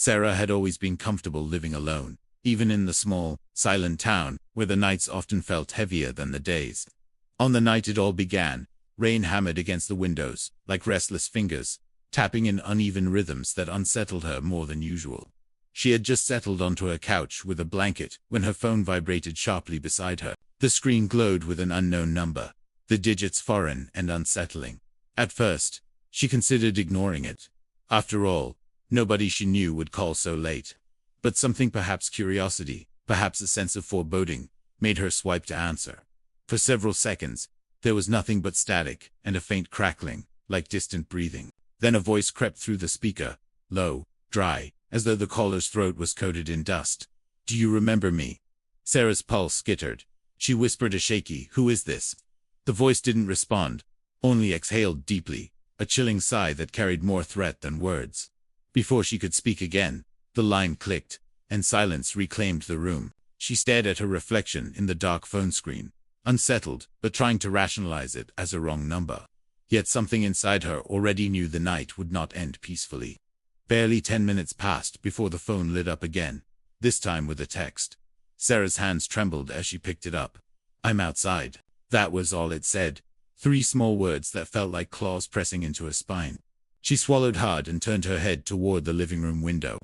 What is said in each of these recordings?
Sarah had always been comfortable living alone, even in the small, silent town, where the nights often felt heavier than the days. On the night it all began, rain hammered against the windows, like restless fingers, tapping in uneven rhythms that unsettled her more than usual. She had just settled onto a couch with a blanket when her phone vibrated sharply beside her. The screen glowed with an unknown number, the digits foreign and unsettling. At first, she considered ignoring it. After all, nobody she knew would call so late. But something, perhaps curiosity, perhaps a sense of foreboding, made her swipe to answer. For several seconds, there was nothing but static and a faint crackling, like distant breathing. Then a voice crept through the speaker, low, dry, as though the caller's throat was coated in dust. "Do you remember me?" Sarah's pulse skittered. She whispered a shaky, "Who is this?" The voice didn't respond, only exhaled deeply, a chilling sigh that carried more threat than words. Before she could speak again, the line clicked, and silence reclaimed the room. She stared at her reflection in the dark phone screen, unsettled, but trying to rationalize it as a wrong number. Yet something inside her already knew the night would not end peacefully. Barely 10 minutes passed before the phone lit up again, this time with a text. Sarah's hands trembled as she picked it up. "I'm outside." That was all it said. 3 small words that felt like claws pressing into her spine. She swallowed hard and turned her head toward the living room window.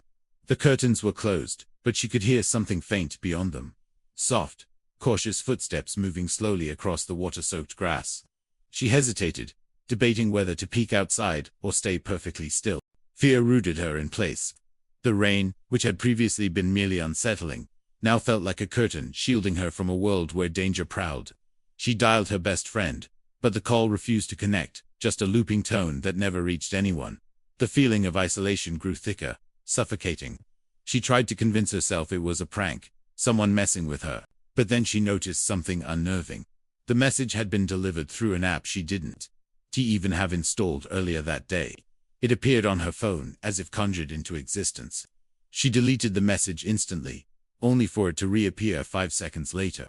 The curtains were closed, but she could hear something faint beyond them. Soft, cautious footsteps moving slowly across the water-soaked grass. She hesitated, debating whether to peek outside or stay perfectly still. Fear rooted her in place. The rain, which had previously been merely unsettling, now felt like a curtain shielding her from a world where danger prowled. She dialed her best friend, but the call refused to connect, just a looping tone that never reached anyone. The feeling of isolation grew thicker, suffocating. She tried to convince herself it was a prank, someone messing with her, but then she noticed something unnerving. The message had been delivered through an app she didn't even have installed earlier that day. It appeared on her phone as if conjured into existence. She deleted the message instantly, only for it to reappear 5 seconds later.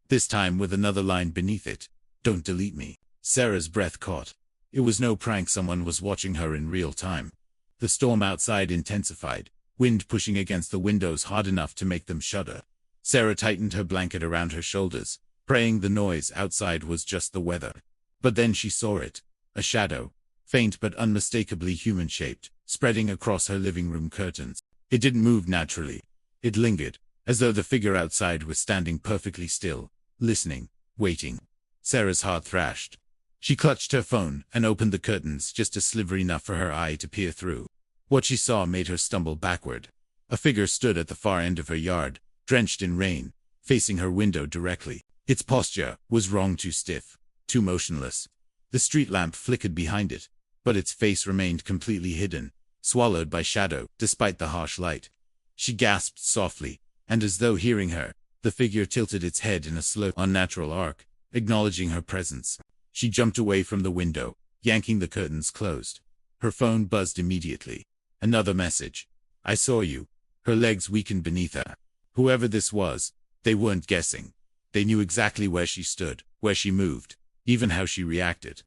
This time with another line beneath it, "Don't delete me." Sarah's breath caught. It was no prank, someone was watching her in real time. The storm outside intensified, wind pushing against the windows hard enough to make them shudder. Sarah tightened her blanket around her shoulders, praying the noise outside was just the weather. But then she saw it, a shadow, faint but unmistakably human-shaped, spreading across her living room curtains. It didn't move naturally. It lingered, as though the figure outside was standing perfectly still, listening, waiting. Sarah's heart thrashed. She clutched her phone and opened the curtains just a sliver enough for her eye to peer through. What she saw made her stumble backward. A figure stood at the far end of her yard, drenched in rain, facing her window directly. Its posture was wrong, too stiff, too motionless. The street lamp flickered behind it, but its face remained completely hidden, swallowed by shadow, despite the harsh light. She gasped softly, and as though hearing her, the figure tilted its head in a slow, unnatural arc, acknowledging her presence. She jumped away from the window, yanking the curtains closed. Her phone buzzed immediately. Another message. "I saw you." Her legs weakened beneath her. Whoever this was, they weren't guessing. They knew exactly where she stood, where she moved, even how she reacted.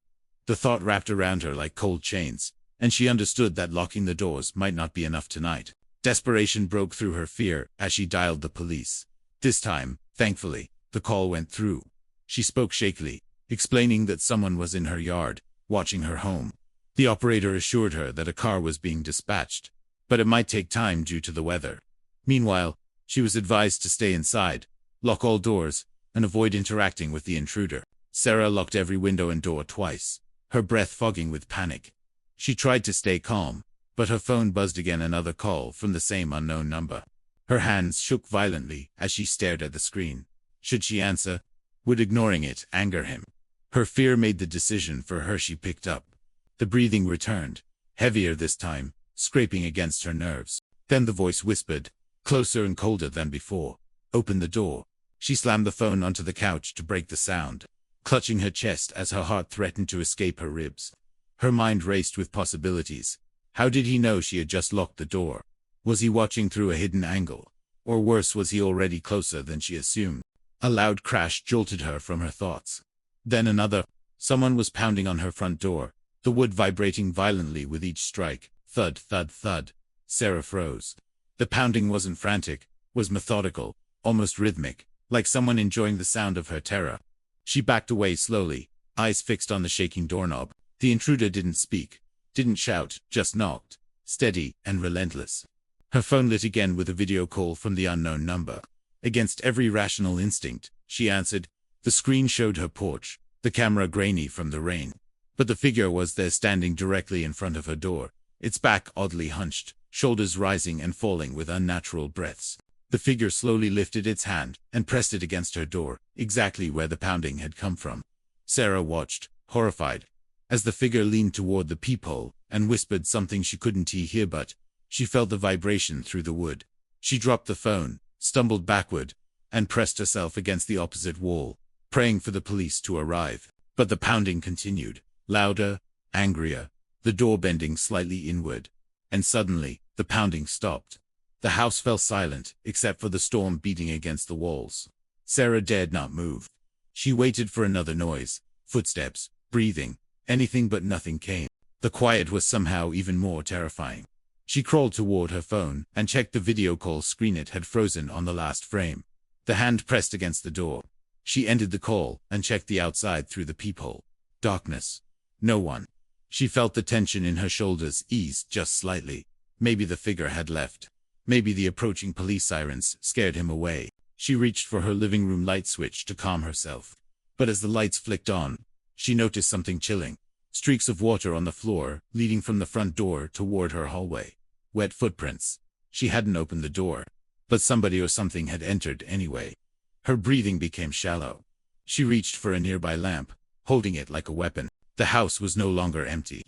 The thought wrapped around her like cold chains, and she understood that locking the doors might not be enough tonight. Desperation broke through her fear as she dialed the police. This time, thankfully, the call went through. She spoke shakily, explaining that someone was in her yard, watching her home. The operator assured her that a car was being dispatched, but it might take time due to the weather. Meanwhile, she was advised to stay inside, lock all doors, and avoid interacting with the intruder. Sarah locked every window and door twice, her breath fogging with panic. She tried to stay calm, but her phone buzzed again, another call from the same unknown number. Her hands shook violently as she stared at the screen. Should she answer? Would ignoring it anger him? Her fear made the decision for her. She picked up. The breathing returned, heavier this time, scraping against her nerves. Then the voice whispered, closer and colder than before, "Open the door." She slammed the phone onto the couch to break the sound, clutching her chest as her heart threatened to escape her ribs. Her mind raced with possibilities. How did he know she had just locked the door? Was he watching through a hidden angle? Or worse, was he already closer than she assumed? A loud crash jolted her from her thoughts. Then another. Someone was pounding on her front door, the wood vibrating violently with each strike. Thud, thud, thud. Sarah froze. The pounding wasn't frantic, was methodical, almost rhythmic, like someone enjoying the sound of her terror. She backed away slowly, eyes fixed on the shaking doorknob. The intruder didn't speak, didn't shout, just knocked, steady and relentless. Her phone lit again with a video call from the unknown number. Against every rational instinct, she answered. The screen showed her porch, the camera grainy from the rain. But the figure was there standing directly in front of her door, its back oddly hunched, shoulders rising and falling with unnatural breaths. The figure slowly lifted its hand and pressed it against her door, exactly where the pounding had come from. Sarah watched, horrified, as the figure leaned toward the peephole and whispered something she couldn't hear, but she felt the vibration through the wood. She dropped the phone, stumbled backward, and pressed herself against the opposite wall, praying for the police to arrive. But the pounding continued, louder, angrier, the door bending slightly inward. And suddenly, the pounding stopped. The house fell silent, except for the storm beating against the walls. Sarah dared not move. She waited for another noise, footsteps, breathing, anything, but nothing came. The quiet was somehow even more terrifying. She crawled toward her phone and checked the video call screen. It had frozen on the last frame. The hand pressed against the door. She ended the call and checked the outside through the peephole. Darkness. No one. She felt the tension in her shoulders ease just slightly. Maybe the figure had left. Maybe the approaching police sirens scared him away. She reached for her living room light switch to calm herself. But as the lights flicked on, she noticed something chilling. Streaks of water on the floor, leading from the front door toward her hallway. Wet footprints. She hadn't opened the door, but somebody or something had entered anyway. Her breathing became shallow. She reached for a nearby lamp, holding it like a weapon. The house was no longer empty.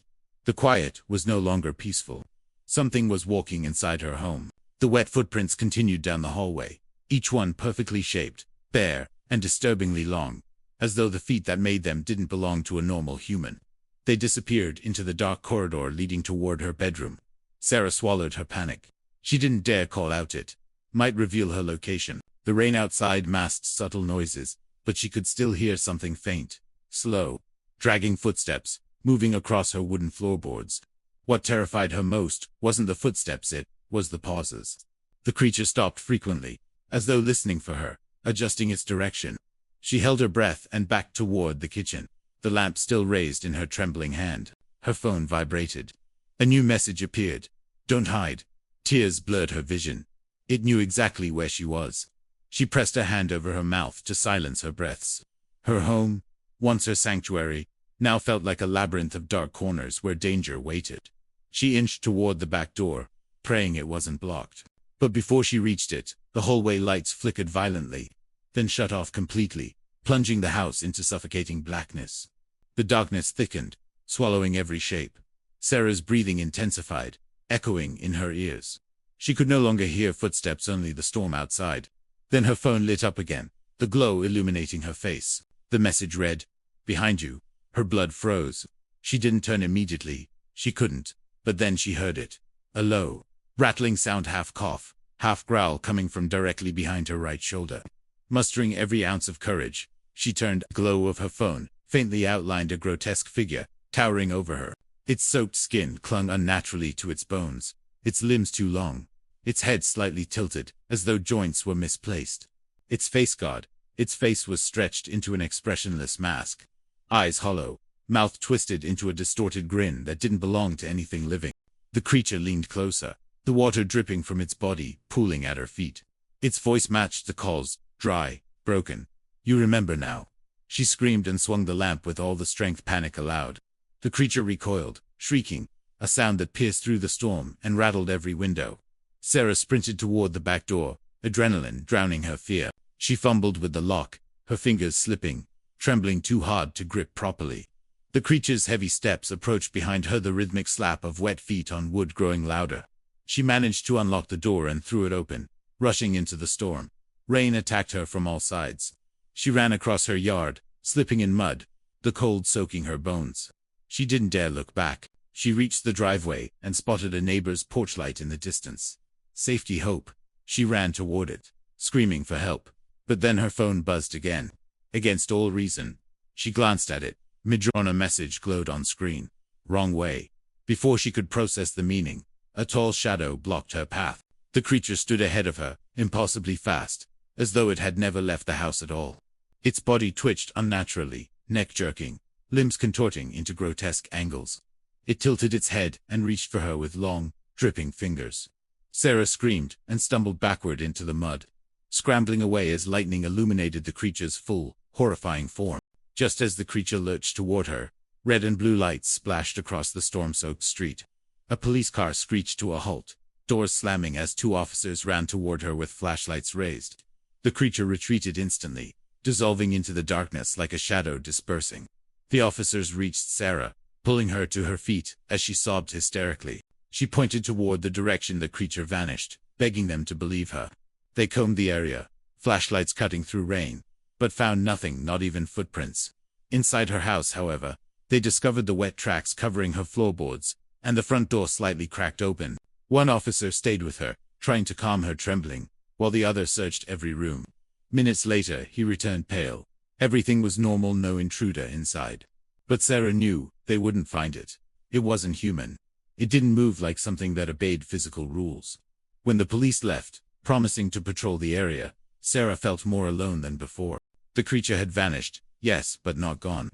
The quiet was no longer peaceful. Something was walking inside her home. The wet footprints continued down the hallway, each one perfectly shaped, bare, and disturbingly long, as though the feet that made them didn't belong to a normal human. They disappeared into the dark corridor leading toward her bedroom. Sarah swallowed her panic. She didn't dare call out. It might reveal her location. The rain outside masked subtle noises, but she could still hear something faint, slow, dragging footsteps, moving across her wooden floorboards. What terrified her most wasn't the footsteps, it was the pauses. The creature stopped frequently, as though listening for her, adjusting its direction. She held her breath and backed toward the kitchen, the lamp still raised in her trembling hand. Her phone vibrated. A new message appeared. Don't hide. Tears blurred her vision. It knew exactly where she was. She pressed her hand over her mouth to silence her breaths. Her home, once her sanctuary, now felt like a labyrinth of dark corners where danger waited. She inched toward the back door, praying it wasn't blocked. But before she reached it, the hallway lights flickered violently, then shut off completely, plunging the house into suffocating blackness. The darkness thickened, swallowing every shape. Sarah's breathing intensified, echoing in her ears. She could no longer hear footsteps, only the storm outside. Then her phone lit up again, the glow illuminating her face. The message read, "Behind you." Her blood froze. She didn't turn immediately. She couldn't. But then she heard it. A low, rattling sound, half cough, half growl, coming from directly behind her right shoulder. Mustering every ounce of courage, she turned. The glow of her phone faintly outlined a grotesque figure, towering over her. Its soaked skin clung unnaturally to its bones, its limbs too long, its head slightly tilted, as though joints were misplaced. Its face was stretched into an expressionless mask. Eyes hollow, mouth twisted into a distorted grin that didn't belong to anything living. The creature leaned closer, the water dripping from its body, pooling at her feet. Its voice matched the call's, dry, broken. "You remember now." She screamed and swung the lamp with all the strength panic allowed. The creature recoiled, shrieking, a sound that pierced through the storm and rattled every window. Sarah sprinted toward the back door, adrenaline drowning her fear. She fumbled with the lock, her fingers slipping, trembling too hard to grip properly. The creature's heavy steps approached behind her, the rhythmic slap of wet feet on wood growing louder. She managed to unlock the door and threw it open, rushing into the storm. Rain attacked her from all sides. She ran across her yard, slipping in mud, the cold soaking her bones. She didn't dare look back. She reached the driveway and spotted a neighbor's porch light in the distance. Safety, hope. She ran toward it, screaming for help. But then her phone buzzed again. Against all reason, she glanced at it. Mid-drawn, a message glowed on screen. Wrong way. Before she could process the meaning, A tall shadow blocked her path. The creature stood ahead of her, impossibly fast, as though it had never left the house at all. Its body twitched unnaturally, neck jerking, limbs contorting into grotesque angles. It tilted its head and reached for her with long, dripping fingers. Sarah screamed and stumbled backward into the mud, scrambling away as lightning illuminated the creature's full, horrifying form. Just as the creature lurched toward her, red and blue lights splashed across the storm-soaked street. A police car screeched to a halt, doors slamming as two officers ran toward her with flashlights raised. The creature retreated instantly, dissolving into the darkness like a shadow dispersing. The officers reached Sarah, pulling her to her feet as she sobbed hysterically. She pointed toward the direction the creature vanished, begging them to believe her. They combed the area, flashlights cutting through rain, but found nothing, not even footprints. Inside her house, however, they discovered the wet tracks covering her floorboards, and the front door slightly cracked open. One officer stayed with her, trying to calm her trembling, while the other searched every room. Minutes later, he returned pale. Everything was normal, no intruder inside. But Sarah knew they wouldn't find it. It wasn't human. It didn't move like something that obeyed physical rules. When the police left, promising to patrol the area, Sarah felt more alone than before. The creature had vanished, yes, but not gone.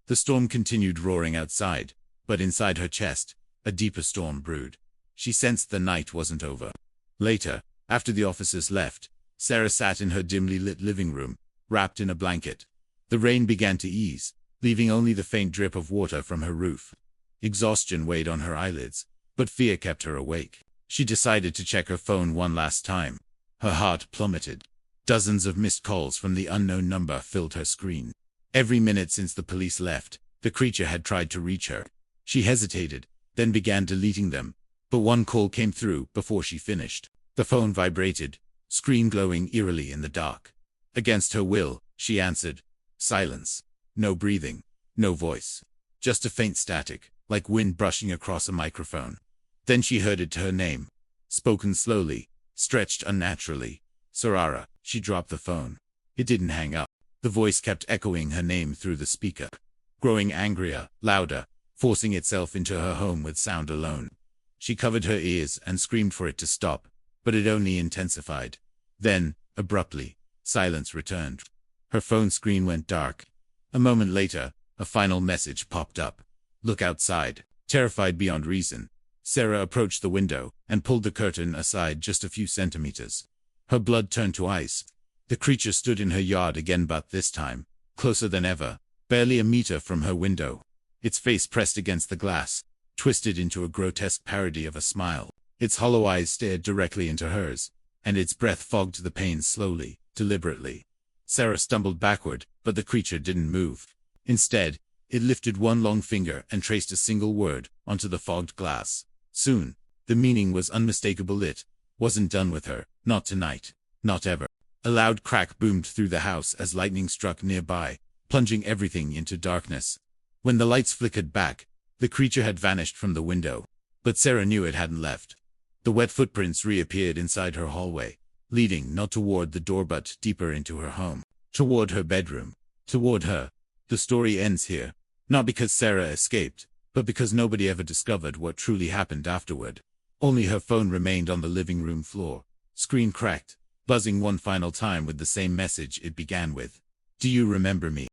The storm continued roaring outside, but inside her chest, a deeper storm brewed. She sensed the night wasn't over. Later, after the officers left, Sarah sat in her dimly lit living room, wrapped in a blanket. The rain began to ease, leaving only the faint drip of water from her roof. Exhaustion weighed on her eyelids, but fear kept her awake. She decided to check her phone one last time. Her heart plummeted. Dozens of missed calls from the unknown number filled her screen. Every minute since the police left, the creature had tried to reach her. She hesitated, then began deleting them, but one call came through before she finished. The phone vibrated, screen glowing eerily in the dark. Against her will, she answered. Silence. No breathing. No voice. Just a faint static, like wind brushing across a microphone. Then she heard it, her name. Spoken slowly, stretched unnaturally. Sarara. She dropped the phone. It didn't hang up. The voice kept echoing her name through the speaker, growing angrier, louder, forcing itself into her home with sound alone. She covered her ears and screamed for it to stop, but it only intensified. Then, abruptly, silence returned. Her phone screen went dark. A moment later, a final message popped up. Look outside. Terrified beyond reason, Sarah approached the window and pulled the curtain aside just a few centimeters. Her blood turned to ice. The creature stood in her yard again, but this time, closer than ever, barely a meter from her window. Its face pressed against the glass, twisted into a grotesque parody of a smile. Its hollow eyes stared directly into hers, and its breath fogged the panes slowly, deliberately. Sarah stumbled backward, but the creature didn't move. Instead, it lifted one long finger and traced a single word onto the fogged glass. Soon, the meaning was unmistakable. It wasn't done with her, not tonight, not ever. A loud crack boomed through the house as lightning struck nearby, plunging everything into darkness. When the lights flickered back, the creature had vanished from the window, but Sarah knew it hadn't left. The wet footprints reappeared inside her hallway, leading not toward the door but deeper into her home, toward her bedroom, toward her. The story ends here, not because Sarah escaped, but because nobody ever discovered what truly happened afterward. Only her phone remained on the living room floor, screen cracked, buzzing one final time with the same message it began with. Do you remember me?